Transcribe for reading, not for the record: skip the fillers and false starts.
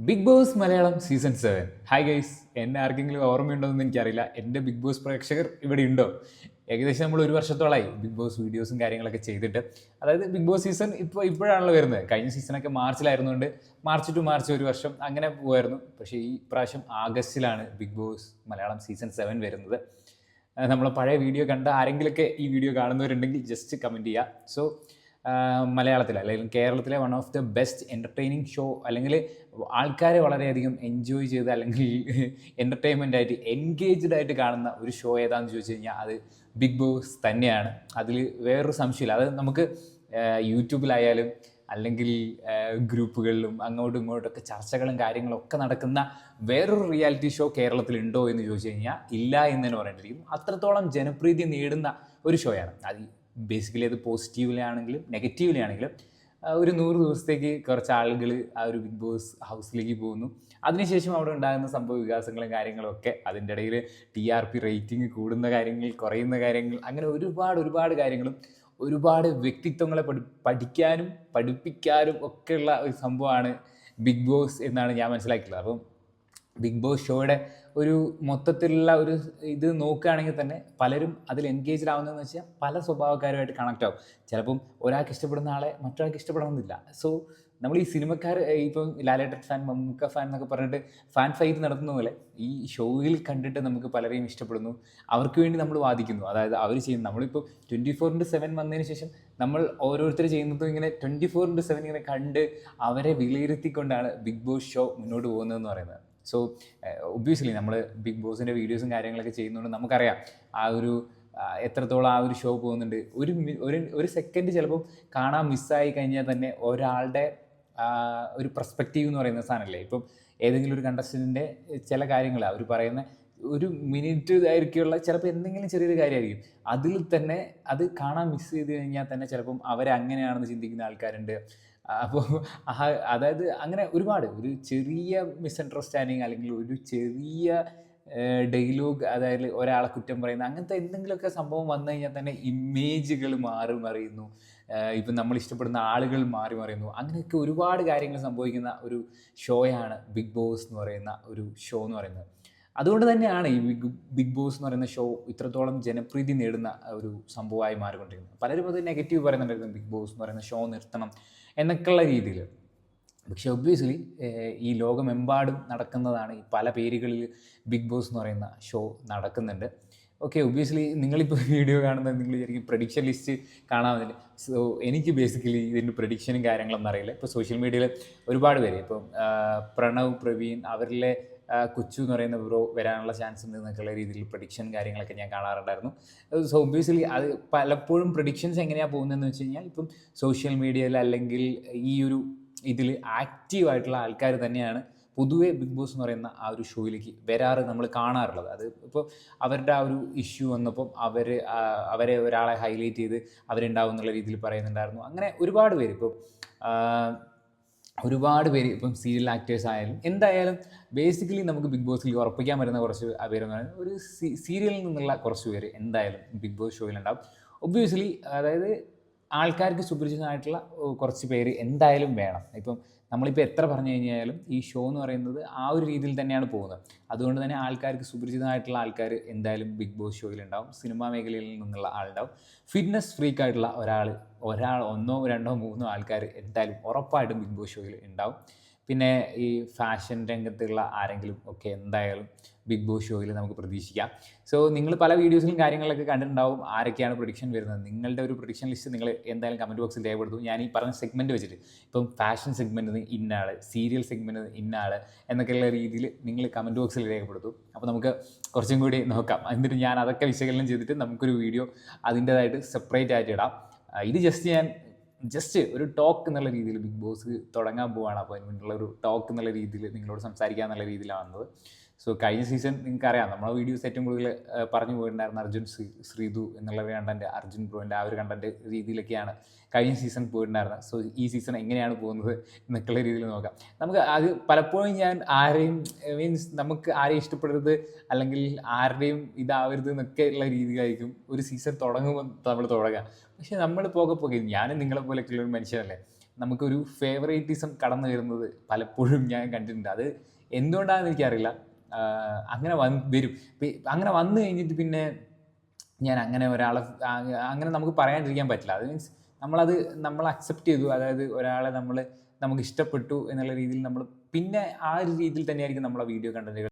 Big boss Malayalam season 7. Hi guys, എന്നെ ആർക്കെങ്കിലും ഓർമ്മയുണ്ടോയെന്ന് എനിക്കറിയില്ല. എൻ്റെ ബിഗ് ബോസ് പ്രേക്ഷകർ ഇവിടെ ഉണ്ടോ? ഏകദേശം നമ്മൾ ഒരു വർഷത്തോളമായി ബിഗ് ബോസ് വീഡിയോസും കാര്യങ്ങളൊക്കെ ചെയ്തിട്ട്. അതായത് ബിഗ് ബോസ് സീസൺ ഇപ്പോഴാണല്ലോ വരുന്നത്. കഴിഞ്ഞ സീസണൊക്കെ മാർച്ചിലായിരുന്നുകൊണ്ട് മാർച്ച് ടു മാർച്ച് ഒരു വർഷം അങ്ങനെ പോകുമായിരുന്നു. പക്ഷേ ഈ പ്രാവശ്യം ആഗസ്റ്റിലാണ് ബിഗ് ബോസ് മലയാളം സീസൺ 7 വരുന്നത്. നമ്മളെ പഴയ വീഡിയോ കണ്ട ആരെങ്കിലുമൊക്കെ ഈ വീഡിയോ കാണുന്നവരുണ്ടെങ്കിൽ ജസ്റ്റ് കമൻറ്റ് ചെയ്യുക. സോ മലയാളത്തിലെ അല്ലെങ്കിൽ കേരളത്തിലെ one of the best entertaining show, അല്ലെങ്കിൽ ആൾക്കാരെ വളരെയധികം എൻജോയ് ചെയ്ത് അല്ലെങ്കിൽ എൻ്റർടൈൻമെൻ്റ് ആയിട്ട് എൻഗേജ്ഡ് ആയിട്ട് കാണുന്ന ഒരു ഷോ ഏതാണെന്ന് ചോദിച്ചു കഴിഞ്ഞാൽ അത് ബിഗ് ബോസ് തന്നെയാണ്. അതിൽ വേറൊരു സംശയമില്ല. അത് നമുക്ക് യൂട്യൂബിലായാലും അല്ലെങ്കിൽ ഗ്രൂപ്പുകളിലും അങ്ങോട്ടും ഇങ്ങോട്ടൊക്കെ ചർച്ചകളും കാര്യങ്ങളും ഒക്കെ നടക്കുന്ന വേറൊരു റിയാലിറ്റി ഷോ കേരളത്തിലുണ്ടോ എന്ന് ചോദിച്ചു കഴിഞ്ഞാൽ ഇല്ല എന്ന് തന്നെ പറയേണ്ടിയിരിക്കും. അത്രത്തോളം ജനപ്രീതി നേടുന്ന ഒരു ഷോയാണ് അത്. ബേസിക്കലി അത് പോസിറ്റീവിലാണെങ്കിലും നെഗറ്റീവിലാണെങ്കിലും ഒരു 100 ദിവസത്തേക്ക് കുറച്ച് ആളുകൾ ആ ഒരു ബിഗ് ബോസ് ഹൗസിലേക്ക് പോകുന്നു. അതിനുശേഷം അവിടെ ഉണ്ടാകുന്ന സംഭവ വികാസങ്ങളും കാര്യങ്ങളും ഒക്കെ, അതിൻ്റെ ഇടയിൽ TRP റേറ്റിംഗ് കൂടുന്ന കാര്യങ്ങൾ, കുറയുന്ന കാര്യങ്ങൾ, അങ്ങനെ ഒരുപാട് കാര്യങ്ങളും ഒരുപാട് വ്യക്തിത്വങ്ങളെ പഠിക്കാനും പഠിപ്പിക്കാനും ഒക്കെയുള്ള ഒരു സംഭവമാണ് ബിഗ് ബോസ് എന്നാണ് ഞാൻ മനസ്സിലാക്കിയിട്ടുള്ളത്. അപ്പം ബിഗ് ബോസ് ഷോയുടെ ഒരു മൊത്തത്തിലുള്ള ഒരു ഇത് നോക്കുകയാണെങ്കിൽ തന്നെ പലരും അതിൽ എൻഗേജ്ഡ് ആവുന്നതെന്ന് വെച്ചാൽ പല സ്വഭാവക്കാരുമായിട്ട് കണക്റ്റ് ആവും. ചിലപ്പം ഒരാൾക്ക് ഇഷ്ടപ്പെടുന്ന ആളെ മറ്റൊരാൾക്ക് ഇഷ്ടപ്പെടണമെന്നില്ല. സോ നമ്മൾ ഈ സിനിമക്കാർ ഇപ്പം ലാലേട്ടൻ ഫാൻ, മമ്മൂക്ക ഫാൻ എന്നൊക്കെ പറഞ്ഞിട്ട് ഫാൻ ഫൈറ്റ് നടത്തുന്ന പോലെ ഈ ഷോയിൽ കണ്ടിട്ട് നമുക്ക് പലരെയും ഇഷ്ടപ്പെടുന്നു, അവർക്ക് വേണ്ടി നമ്മൾ വാദിക്കുന്നു. അതായത് അവർ ചെയ്യുന്നു, നമ്മളിപ്പോൾ 24/7 വന്നതിന് ശേഷം നമ്മൾ ഓരോരുത്തർ ചെയ്യുന്നതും ഇങ്ങനെ 24/7 ഇങ്ങനെ കണ്ട് അവരെ വിലയിരുത്തിക്കൊണ്ടാണ് ബിഗ് ബോസ് ഷോ മുന്നോട്ട് പോകുന്നതെന്ന് പറയുന്നത്. സോ ഒബ്വിയസ്ലി നമ്മൾ ബിഗ് ബോസിൻ്റെ വീഡിയോസും കാര്യങ്ങളൊക്കെ ചെയ്യുന്നതുകൊണ്ട് നമുക്കറിയാം ആ ഒരു എത്രത്തോളം ആ ഒരു ഷോ പോകുന്നുണ്ട്. ഒരു സെക്കൻഡ് ചിലപ്പോൾ കാണാൻ മിസ്സായി കഴിഞ്ഞാൽ തന്നെ ഒരാളുടെ ഒരു പെർസ്പെക്റ്റീവ് എന്ന് പറയുന്ന സാധനമല്ലേ. ഇപ്പം ഏതെങ്കിലും ഒരു കണ്ടസ്റ്റൻറ്റിൻ്റെ ചില കാര്യങ്ങൾ അവർ പറയുന്ന ഒരു മിനിറ്റ് ആയിരിക്കുള്ള ചിലപ്പോൾ എന്തെങ്കിലും ചെറിയൊരു കാര്യമായിരിക്കും, അതിൽ തന്നെ അത് കാണാൻ മിസ് ചെയ്ത് കഴിഞ്ഞാൽ തന്നെ ചിലപ്പം അവരെ അങ്ങനെയാണെന്ന് ചിന്തിക്കുന്ന ആൾക്കാരുണ്ട്. അപ്പോൾ അതായത് അങ്ങനെ ഒരു ചെറിയ മിസ്അണ്ടർസ്റ്റാൻഡിങ് അല്ലെങ്കിൽ ഒരു ചെറിയ ഡയലോഗ്, അതായത് ഒരാളെ കുറ്റം പറയുന്ന അങ്ങനത്തെ എന്തെങ്കിലുമൊക്കെ സംഭവം വന്നു കഴിഞ്ഞാൽ തന്നെ ഇമേജുകൾ മാറി മറിയുന്നു. ഇപ്പം നമ്മൾ ഇഷ്ടപ്പെടുന്ന ആളുകൾ മാറി മറിയുന്നു. അങ്ങനെയൊക്കെ ഒരുപാട് കാര്യങ്ങൾ സംഭവിക്കുന്ന ഒരു ഷോയാണ് ബിഗ് ബോസ് എന്ന് പറയുന്ന ഒരു ഷോ എന്ന് പറയുന്നത്. അതുകൊണ്ട് തന്നെയാണ് ഈ ബിഗ് ബോസ് എന്ന് പറയുന്ന ഷോ ഇത്രത്തോളം ജനപ്രീതി നേടുന്ന ഒരു സംഭവമായി മാറിക്കൊണ്ടിരിക്കുന്നത്. പലരും അത് നെഗറ്റീവ് പറയുന്നുണ്ടായിരുന്നു, ബിഗ് ബോസ് എന്ന് പറയുന്ന ഷോ നിർത്തണം എന്നൊക്കെയുള്ള രീതിയിൽ. പക്ഷേ ഒബ്വിയസ്ലി ഈ ലോകമെമ്പാടും നടക്കുന്നതാണ്, ഈ പല പേരുകളിൽ ബിഗ് ബോസ് എന്ന് പറയുന്ന ഷോ നടക്കുന്നുണ്ട്. ഓക്കെ, ഒബ്വിയസ്ലി നിങ്ങളിപ്പോൾ വീഡിയോ കാണുന്നത് നിങ്ങൾ വിചാരിക്കും പ്രഡിക്ഷൻ ലിസ്റ്റ് കാണാമെന്നില്ല. സോ എനിക്ക് ബേസിക്കലി ഇതിൻ്റെ പ്രഡിക്ഷനും കാര്യങ്ങളൊന്നും അറിയില്ല. ഇപ്പോൾ സോഷ്യൽ മീഡിയയിൽ ഒരുപാട് പേര്, ഇപ്പം പ്രണവ്, പ്രവീൺ, അവരിലെ കൊച്ചു എന്ന് പറയുന്ന ബ്രോ വരാനുള്ള ചാൻസ് ഉണ്ട് എന്നൊക്കെയുള്ള രീതിയിൽ പ്രഡിക്ഷൻ കാര്യങ്ങളൊക്കെ ഞാൻ കാണാറുണ്ടായിരുന്നു. സോ ഒബ്വിയസ്ലി അത് പലപ്പോഴും പ്രഡിക്ഷൻസ് എങ്ങനെയാണ് പോകുന്നതെന്ന് വെച്ച് കഴിഞ്ഞാൽ ഇപ്പം സോഷ്യൽ മീഡിയയിൽ അല്ലെങ്കിൽ ഈ ഒരു ഇതിൽ ആക്റ്റീവായിട്ടുള്ള ആൾക്കാർ തന്നെയാണ് പൊതുവേ ബിഗ് ബോസ് എന്ന് പറയുന്ന ആ ഒരു ഷോയിലേക്ക് വരാറ്, നമ്മൾ കാണാറുള്ളത്. അത് ഇപ്പോൾ അവരുടെ ആ ഒരു ഇഷ്യൂ വന്നപ്പം അവരെ ഒരാളെ ഹൈലൈറ്റ് ചെയ്ത് അവരുണ്ടാവും എന്നുള്ള രീതിയിൽ പറയുന്നുണ്ടായിരുന്നു. അങ്ങനെ ഒരുപാട് പേര് ഇപ്പം സീരിയൽ ആക്ടേഴ്സ് ആയാലും എന്തായാലും ബേസിക്കലി നമുക്ക് ബിഗ് ബോസിൽ ഉറപ്പിക്കാൻ പറ്റുന്ന കുറച്ച് പേരെന്ന് പറയുന്നത് ഒരു സീരിയലിൽ നിന്നുള്ള കുറച്ച് പേര് എന്തായാലും ബിഗ് ബോസ് ഷോയിലുണ്ടാവും. ഒബ്വിയസ്ലി അതായത് ആൾക്കാർക്ക് സുപരിചിതമായിട്ടുള്ള കുറച്ച് പേര് എന്തായാലും വേണം. ഇപ്പം നമ്മളിപ്പോൾ എത്ര പറഞ്ഞു കഴിഞ്ഞാലും ഈ ഷോ എന്ന് പറയുന്നത് ആ ഒരു രീതിയിൽ തന്നെയാണ് പോകുന്നത്. അതുകൊണ്ട് തന്നെ ആൾക്കാർക്ക് സുപരിചിതമായിട്ടുള്ള ആൾക്കാർ എന്തായാലും ബിഗ് ബോസ് ഷോയിലുണ്ടാവും. സിനിമാ മേഖലയിൽ നിന്നുള്ള ആളുണ്ടാവും. ഫിറ്റ്നസ് ഫ്രീക്കായിട്ടുള്ള ഒന്നോ രണ്ടോ മൂന്നോ ആൾക്കാർ എന്തായാലും ഉറപ്പായിട്ടും ബിഗ് ബോസ് ഷോയിൽ ഉണ്ടാവും. പിന്നെ ഈ ഫാഷൻ രംഗത്തുള്ള ആരെങ്കിലും ഒക്കെ എന്തായാലും ബിഗ് ബോസ് ഷോയിൽ നമുക്ക് പ്രതീക്ഷിക്കാം. സോ നിങ്ങൾ പല വീഡിയോസിലും കാര്യങ്ങളൊക്കെ കണ്ടിട്ടുണ്ടാവും ആരൊക്കെയാണ് പ്രൊഡിക്ഷൻ വരുന്നത്. നിങ്ങളുടെ ഒരു പ്രൊഡിക്ഷൻ ലിസ്റ്റ് നിങ്ങൾ എന്തായാലും കമൻറ്റ് ബോക്സിൽ രേഖപ്പെടുത്തും. ഞാൻ ഈ പറഞ്ഞ സെഗ്മെൻറ്റ് വെച്ചിട്ട് ഇപ്പം ഫാഷൻ സെഗ്മെൻറ്റിന് ഇന്ന ആൾ, സീരിയൽ സെഗ്മെൻറ്റിന് ഇന്ന ആൾ എന്നൊക്കെയുള്ള രീതിയിൽ നിങ്ങൾ കമൻറ്റ് ബോക്സിൽ രേഖപ്പെടുത്തും. അപ്പോൾ നമുക്ക് കുറച്ചും കൂടി നോക്കാം. എന്നിട്ട് ഞാൻ അതൊക്കെ വിശകലനം ചെയ്തിട്ട് നമുക്കൊരു വീഡിയോ അതിൻ്റേതായിട്ട് സെപ്പറേറ്റ് ആയിട്ട് ഇടാം. ഇത് ജസ്റ്റ് ഒരു ടോക്ക് എന്നുള്ള രീതിയിൽ ബിഗ് ബോസ് തുടങ്ങാൻ പോവുകയാണ്. അപ്പോൾ അതിനുള്ള ഒരു ടോക്ക് എന്നുള്ള രീതിയിൽ നിങ്ങളോട് സംസാരിക്കുക എന്നുള്ള രീതിയിലാണ് വന്നത്. സോ കഴിഞ്ഞ സീസൺ നിങ്ങൾക്കറിയാം, നമ്മളെ വീഡിയോസ് ഏറ്റവും കൂടുതൽ പറഞ്ഞു പോയിട്ടുണ്ടായിരുന്ന അർജുൻ ശ്രീതു എന്നുള്ള ഒരു കണ്ടൻറ്റ്, അർജുൻ ബ്രോൻ്റെ ആ ഒരു കണ്ടൻറ്റ് രീതിയിലൊക്കെയാണ് കഴിഞ്ഞ സീസൺ പോയിട്ടുണ്ടായിരുന്നത്. സോ ഈ സീസൺ എങ്ങനെയാണ് പോകുന്നത് എന്നൊക്കെയുള്ള രീതിയിൽ നോക്കാം. നമുക്ക് അത് പലപ്പോഴും ഞാൻ നമുക്ക് ആരെയും ഇഷ്ടപ്പെടരുത് അല്ലെങ്കിൽ ആരുടെയും ഇതാവരുത് എന്നൊക്കെ ഉള്ള രീതിയിലായിരിക്കും ഒരു സീസൺ തുടങ്ങുമ്പോൾ നമ്മൾ തുടങ്ങുക. പക്ഷേ നമ്മൾ പോകെ ഞാനും നിങ്ങളെ പോലെയൊക്കെയുള്ള ഒരു മനുഷ്യനല്ലേ. നമുക്കൊരു ഫേവറേറ്റിസം കടന്നു വരുന്നത് പലപ്പോഴും ഞാൻ കണ്ടിട്ടുണ്ട്. അത് എന്തുകൊണ്ടാണെന്ന് എനിക്കറിയില്ല. അങ്ങനെ വരും. അങ്ങനെ വന്നു കഴിഞ്ഞിട്ട് പിന്നെ ഞാൻ അങ്ങനെ ഒരാളെ അങ്ങനെ നമുക്ക് പറയാണ്ടിരിക്കാൻ പറ്റില്ല. അത് മീൻസ് നമ്മൾ അക്സെപ്റ്റ് ചെയ്തു. അതായത് ഒരാളെ നമുക്ക് ഇഷ്ടപ്പെട്ടു എന്നുള്ള രീതിയിൽ നമ്മൾ പിന്നെ ആ ഒരു രീതിയിൽ തന്നെയായിരിക്കും നമ്മളെ വീഡിയോ കണ്ടന്റുകൾ